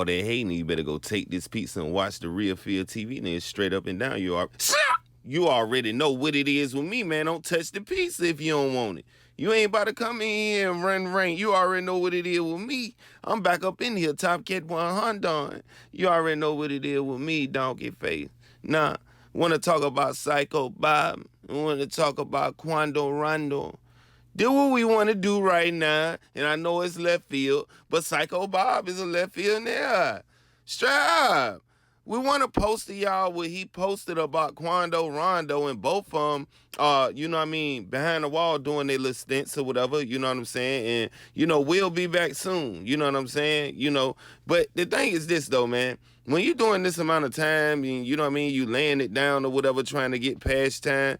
all that hating, you better go take this pizza and watch the Real Field TV. Then straight up and down, you already know what it is with me, man. Don't touch the pizza if you don't want it. You ain't about to come in here and run rain. You already know what it is with me. I'm back up in here, Top Cat 100. You already know what it is with me, donkey face. Nah, want to talk about Syko Bob. Want to talk about Quando Rondo. Do what we want to do right now, and I know it's left field, but Syko Bob is a left field there. Straight up. We want to post to y'all what he posted about Quando Rondo, and both of them, you know what I mean, behind the wall doing their little stints or whatever, you know what I'm saying? And, you know, we'll be back soon, you know what I'm saying? You know, but the thing is this, though, man. When you're doing this amount of time, and, you know what I mean, you laying it down or whatever, trying to get past time,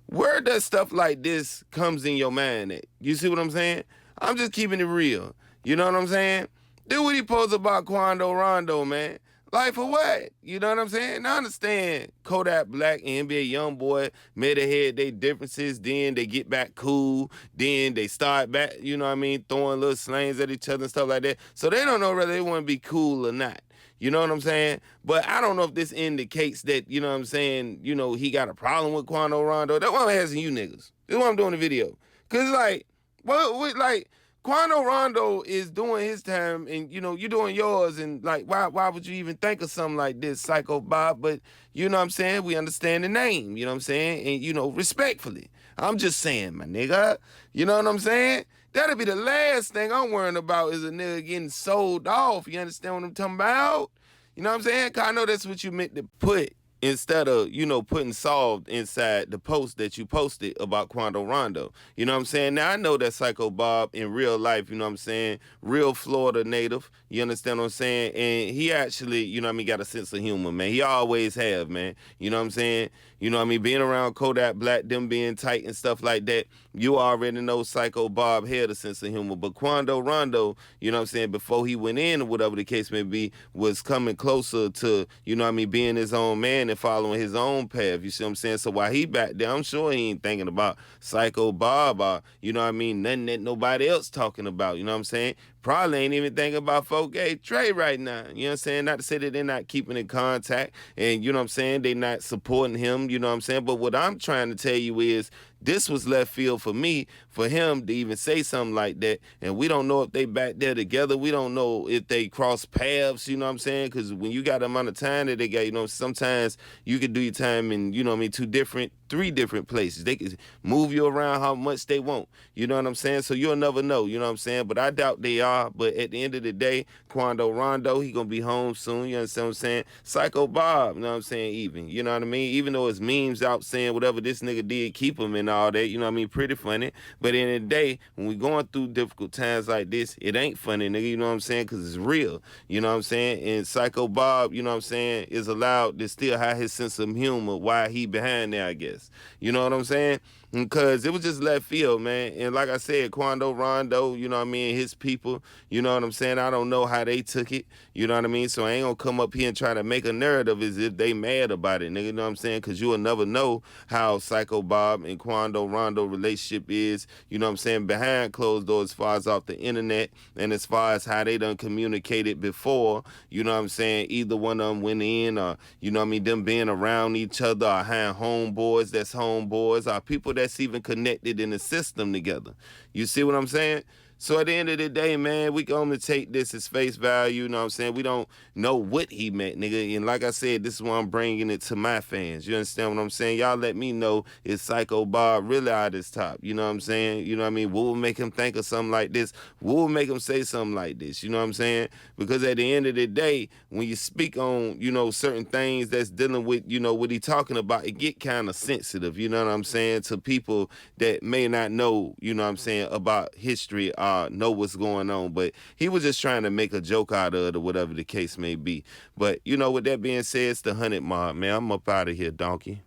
where does stuff like this comes in your mind at? You see what I'm saying? I'm just keeping it real. You know what I'm saying? Do what he posted about Quando Rondo, man. Like for what? You know what I'm saying? I understand Kodak Black and NBA Youngboy made ahead their differences, then they get back cool, then they start back, you know what I mean, throwing little slings at each other and stuff like that. So they don't know whether they want to be cool or not. You know what I'm saying? But I don't know if this indicates that, you know what I'm saying, you know, he got a problem with Quando Rondo. That's why I'm asking you niggas. This is why I'm doing the video. Because, like, like, Quando Rondo is doing his time and, you know, you're doing yours. And, like, why would you even think of something like this, Syko Bob? But, you know what I'm saying? We understand the name, you know what I'm saying? And, you know, respectfully. I'm just saying, my nigga. You know what I'm saying? That'll be the last thing I'm worrying about is a nigga getting sold off. You understand what I'm talking about? You know what I'm saying? Cause I know that's what you meant to put instead of, you know, putting solved inside the post that you posted about Quando Rondo. You know what I'm saying? Now, I know that Syko Bob in real life, you know what I'm saying, real Florida native, you understand what I'm saying? And he actually, you know what I mean, got a sense of humor, man. He always have, man. You know what I'm saying? You know what I mean? Being around Kodak Black, them being tight and stuff like that, you already know Syko Bob had a sense of humor. But Quando Rondo, you know what I'm saying, before he went in or whatever the case may be, was coming closer to, you know what I mean, being his own man and following his own path. You see what I'm saying? So while he back there, I'm sure he ain't thinking about Syko Bob or, you know what I mean, nothing that nobody else talking about. You know what I'm saying? Probably ain't even thinking about 4K Trey right now. You know what I'm saying? Not to say that they're not keeping in contact and, you know what I'm saying, they not supporting him, you know what I'm saying? But what I'm trying to tell you is this was left field for me, for him to even say something like that. And we don't know if they back there together. We don't know if they cross paths, you know what I'm saying? Because when you got the amount of time that they got, you know, sometimes you could do your time in, you know what I mean, 3 different places. They can move you around how much they want. You know what I'm saying? So you'll never know, you know what I'm saying? But I doubt they are. But at the end of the day, Quando Rondo, he gonna be home soon. You understand what I'm saying? Syko Bob, you know what I'm saying? Even, you know what I mean? Even though it's memes out saying whatever this nigga did, keep him and all that, you know what I mean? Pretty funny. But at the end of the day, when we going through difficult times like this, it ain't funny, nigga, you know what I'm saying? Because it's real, you know what I'm saying? And Syko Bob, you know what I'm saying, is allowed to still have his sense of humor while he behind there, I guess. You know what I'm saying? Because it was just left field, man. And like I said, Quando Rondo, you know what I mean, his people, you know what I'm saying? I don't know how they took it, you know what I mean? So I ain't gonna come up here and try to make a narrative as if they mad about it, nigga, you know what I'm saying? Because you will never know how Syko Bob and Quando Rondo relationship is, you know what I'm saying, behind closed doors as far as off the internet and as far as how they done communicated before, you know what I'm saying? Either one of them went in or, you know what I mean, them being around each other or having homeboys that's homeboys or people that's even connected in the system together. You see what I'm saying? So at the end of the day, man, we gonna take this as face value, you know what I'm saying? We don't know what he meant, nigga. And like I said, this is why I'm bringing it to my fans. You understand what I'm saying? Y'all let me know if Syko Bob really out his top. You know what I'm saying? You know what I mean? What would make him think of something like this? What would make him say something like this? You know what I'm saying? Because at the end of the day, when you speak on, you know, certain things that's dealing with, you know, what he talking about, it get kind of sensitive, you know what I'm saying, to people that may not know, you know what I'm saying, about history, know what's going on. But he was just trying to make a joke out of it or whatever the case may be. But, you know, with that being said, it's the 100 mob, man. I'm up out of here, donkey.